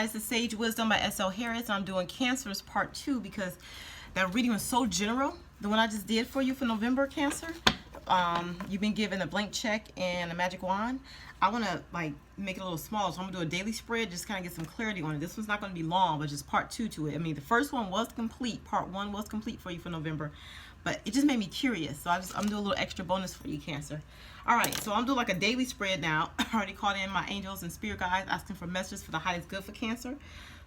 It's the Sage Wisdom by S.L. Harris. I'm doing Cancers Part 2 because that reading was so general. The one I just did for you for November, Cancer. You've been given a blank check and a magic wand. I want to make it a little smaller, so I'm going to do a daily spread, just kind of get some clarity on it. This one's not going to be long, but just Part 2 to it. I mean, the first one was complete. Part 1 was complete for you for November. But it just made me curious, so I'm doing a little extra bonus for you, Cancer. All right, so I'm doing like a daily spread now. I already called in my angels and spirit guides asking for messages for the highest good for Cancer.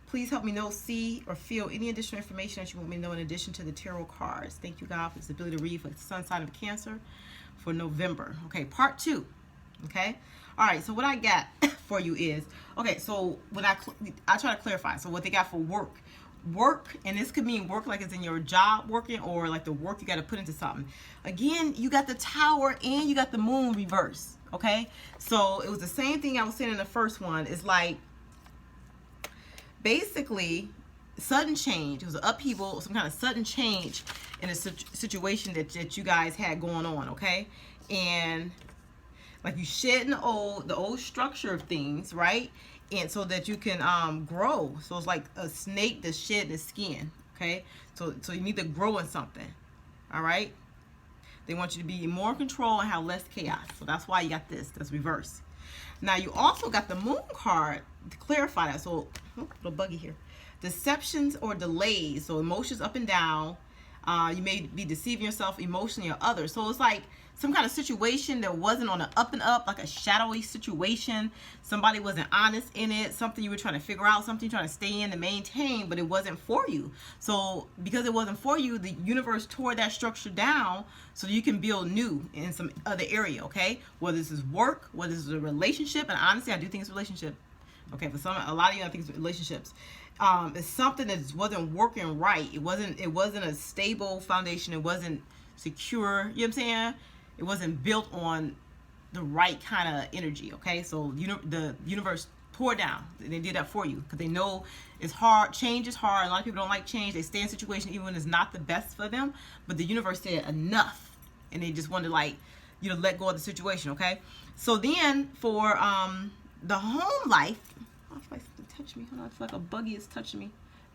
Please help me know, see, or feel any additional information that you want me to know in addition to the tarot cards. Thank you, God, for this ability to read for the sun sign of Cancer for November. Okay, Part 2. Okay. All right, so what I got for you is, okay, so when I try to clarify, so what they got for work, and this could mean work like it's in your job working, or like the work you got to put into something. Again, you got the Tower and you got the Moon reverse. Okay, so it was the same thing I was saying in the first one. It's like basically sudden change. It was an upheaval, some kind of sudden change in a situation that you guys had going on. Okay, and like you shedding the old structure of things, right? And so that you can grow. So it's like a snake that's shedding its skin. Okay, so you need to grow in something. All right, they want you to be more in control and have less chaos. So that's why you got this. That's reverse. Now you also got the Moon card to clarify that. So little buggy here. Deceptions or delays. So emotions up and down. You may be deceiving yourself emotionally or others. So it's like some kind of situation that wasn't on an up and up, like a shadowy situation. Somebody wasn't honest in it. Something you were trying to figure out, something you're trying to stay in and maintain, but it wasn't for you. So because it wasn't for you, the universe tore that structure down so you can build new in some other area, okay? Whether this is work, whether this is a relationship, and honestly, I do think it's a relationship. Okay, for a lot of you, I think it's relationships. It's something that wasn't working right. It wasn't a stable foundation. It wasn't secure. You know what I'm saying? It wasn't built on the right kind of energy. Okay, so the universe tore down. They did that for you because they know it's hard. Change is hard. A lot of people don't like change. They stay in situations even when it's not the best for them. But the universe said enough, and they just wanted to let go of the situation. Okay, so then for the home life. I feel like something touched me. Hold on, I feel like a buggy is touching me.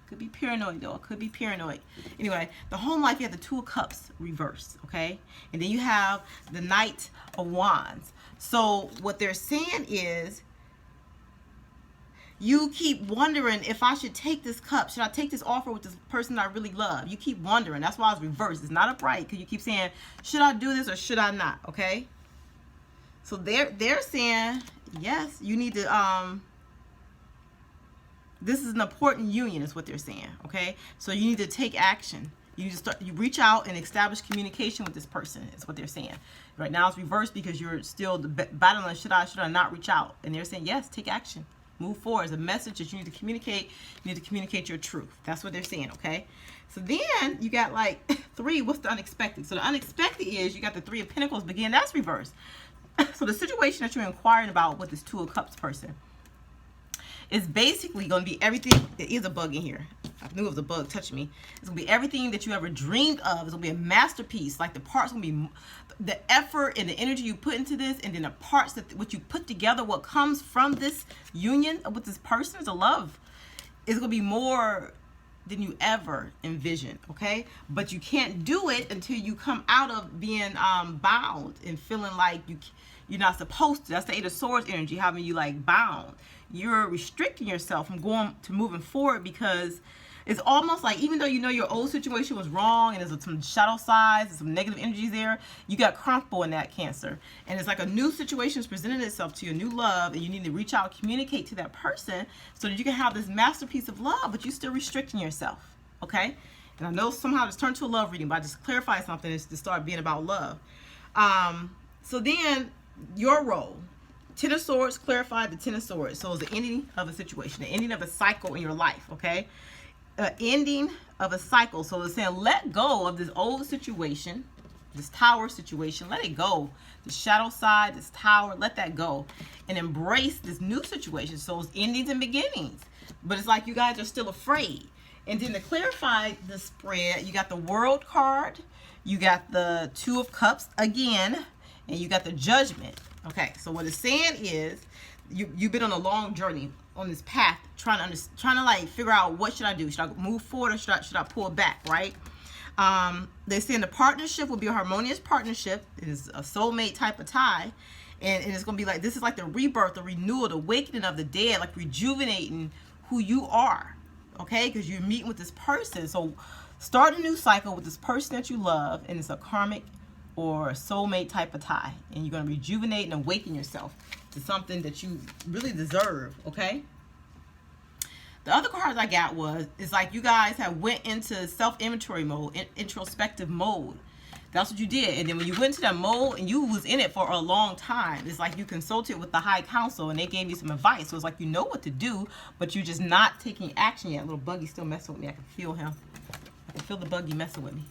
Could be paranoid though. It could be paranoid. Anyway, the home life, you have the Two of Cups reversed, okay? And then you have the Knight of Wands. So what they're saying is you keep wondering if I should take this cup. Should I take this offer with this person I really love? You keep wondering. That's why it's reversed. It's not upright because you keep saying, should I do this or should I not? Okay? So they're saying, yes, you need to this is an important union is what they're saying, okay? So you need to take action. You need to you reach out and establish communication with this person is what they're saying. Right now it's reversed because you're still battling, should I not reach out? And they're saying, yes, take action. Move forward. It's a message that you need to communicate. You need to communicate your truth. That's what they're saying, okay? So then you got like 3, what's the unexpected? So the unexpected is you got the 3 of Pentacles, but again, that's reversed. So the situation that you're inquiring about with this Two of Cups person, it's basically going to be everything. There is a bug in here. I knew it was a bug touching me. It's going to be everything that you ever dreamed of. It's going to be a masterpiece. Like the parts going to be the effort and the energy you put into this, and then the parts that what you put together, what comes from this union with this person, the love, is going to be more than you ever envisioned, okay? But you can't do it until you come out of being bound and feeling like you're not supposed to. That's the Eight of Swords energy, having you like bound. You're restricting yourself from moving forward because it's almost like even though you know your old situation was wrong and there's some shadow sides and some negative energies there, you got comfortable in that, Cancer. And it's like a new situation is presenting itself to you, a new love, and you need to reach out, communicate to that person so that you can have this masterpiece of love, but you're still restricting yourself, okay? And I know somehow it's turned to a love reading, but I just clarify something is to start being about love. So then your role. Ten of Swords clarified the Ten of Swords. So it's the ending of a situation, the ending of a cycle in your life, okay? Ending of a cycle. So it's saying let go of this old situation, this Tower situation. Let it go. The shadow side, this Tower, let that go. And embrace this new situation. So it's endings and beginnings. But it's like you guys are still afraid. And then to clarify the spread, you got the World card. You got the Two of Cups again. And you got the Judgment. Okay, so what it's saying is you've been on a long journey, on this path, trying to like figure out what should I do. Should I move forward or should I pull back, right? They say in the partnership will be a harmonious partnership. It is a soulmate type of tie. And it's going to be like, this is like the rebirth, the renewal, the awakening of the dead, like rejuvenating who you are, okay? Because you're meeting with this person. So start a new cycle with this person that you love, and it's a karmic or soulmate type of tie. And you're going to rejuvenate and awaken yourself to something that you really deserve, okay? The other cards I got is like you guys have went into self-inventory mode, introspective mode. That's what you did. And then when you went to that mode and you was in it for a long time, it's like you consulted with the high council and they gave you some advice. So it's like you know what to do, but you're just not taking action yet. Little buggy's still messing with me. I can feel him. I can feel the buggy messing with me.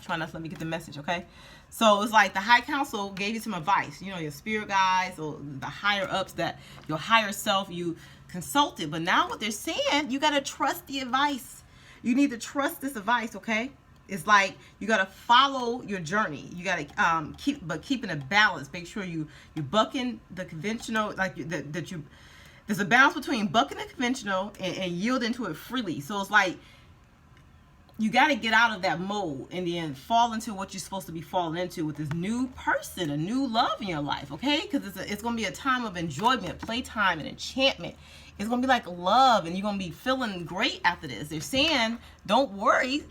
Try not to let me get the message, okay? So it's like the high council gave you some advice. You know, your spirit guides or the higher ups, that your higher self, you consulted. But now what they're saying, you got to trust the advice. You need to trust this advice, okay? It's like you got to follow your journey. You got to keeping a balance. Make sure you're bucking the conventional, like there's a balance between bucking the conventional and yielding to it freely. So it's like you got to get out of that mode and then fall into what you're supposed to be falling into with this new person, a new love in your life, okay? Because it's going to be a time of enjoyment, playtime, and enchantment. It's going to be like love, and you're going to be feeling great after this. They're saying, don't worry,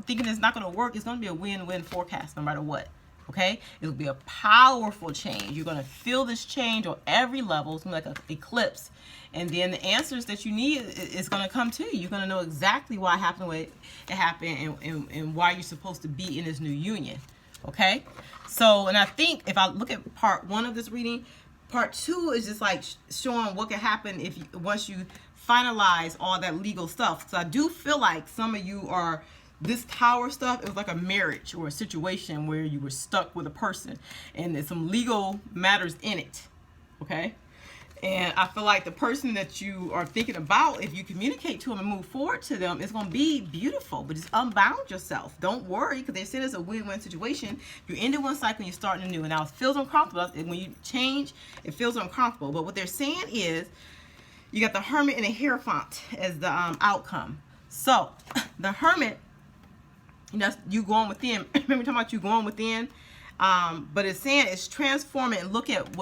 thinking it's not going to work. It's going to be a win-win forecast no matter what, okay? It'll be a powerful change. You're going to feel this change on every level. It's going to be like an eclipse. And then the answers that you need is going to come to you. You're going to know exactly why it happened the way it happened and why you're supposed to be in this new union, okay? So, and I think if I look at part 1 of this reading, part 2 is just like showing what can happen if once you finalize all that legal stuff. So I do feel like some of you are, this tower stuff, it was like a marriage or a situation where you were stuck with a person and there's some legal matters in it, okay? And I feel like the person that you are thinking about, if you communicate to them and move forward to them, it's going to be beautiful. But just unbound yourself. Don't worry, because they said it's a win-win situation. You ended one cycle and you're starting a new. And now it feels uncomfortable. When you change, it feels uncomfortable. But what they're saying is, you got the Hermit and the Hierophant as the outcome. So, the Hermit, you know, you going within. Remember talking about you going within? But it's saying it's transforming and looking at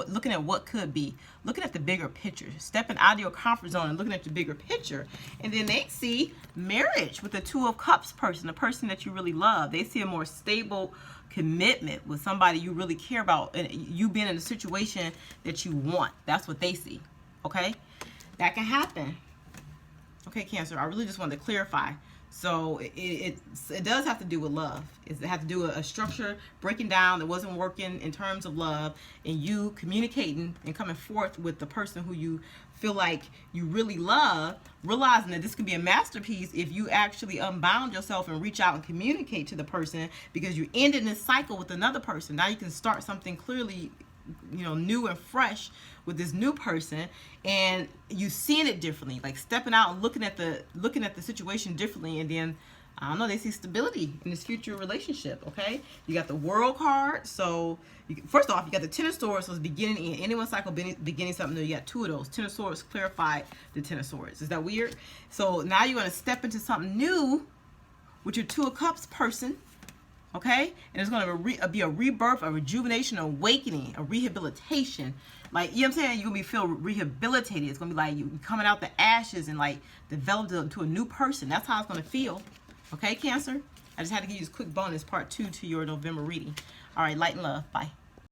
what could be, looking at the bigger picture, stepping out of your comfort zone and looking at the bigger picture. And then they see marriage with the 2 of Cups person, the person that you really love. They see a more stable commitment with somebody you really care about, and you being in a situation that you want. That's what they see. Okay, that can happen. Okay, Cancer, I really just wanted to clarify. So it does have to do with love. It has to do with a structure breaking down that wasn't working in terms of love, and you communicating and coming forth with the person who you feel like you really love, realizing that this could be a masterpiece if you actually unbound yourself and reach out and communicate to the person, because you're ending this cycle with another person. Now you can start something clearly, you know, new and fresh with this new person, and you seeing it differently, like stepping out and looking at the situation differently. And then I don't know, they see stability in this future relationship. Okay, you got the World card. So first off, you got the Ten of Swords, so it's beginning in any one cycle, beginning something new. You got 2 of those. Ten of Swords clarified the Ten of Swords. Is that weird? So now you're going to step into something new with your 2 of Cups person. Okay, and it's going to be a rebirth, a rejuvenation, a awakening, a rehabilitation. Like, you know what I'm saying? You're going to feel rehabilitated. It's going to be like you coming out the ashes and like developed into a new person. That's how it's going to feel. Okay, Cancer? I just had to give you this quick bonus, part 2 to your November reading. All right, light and love. Bye.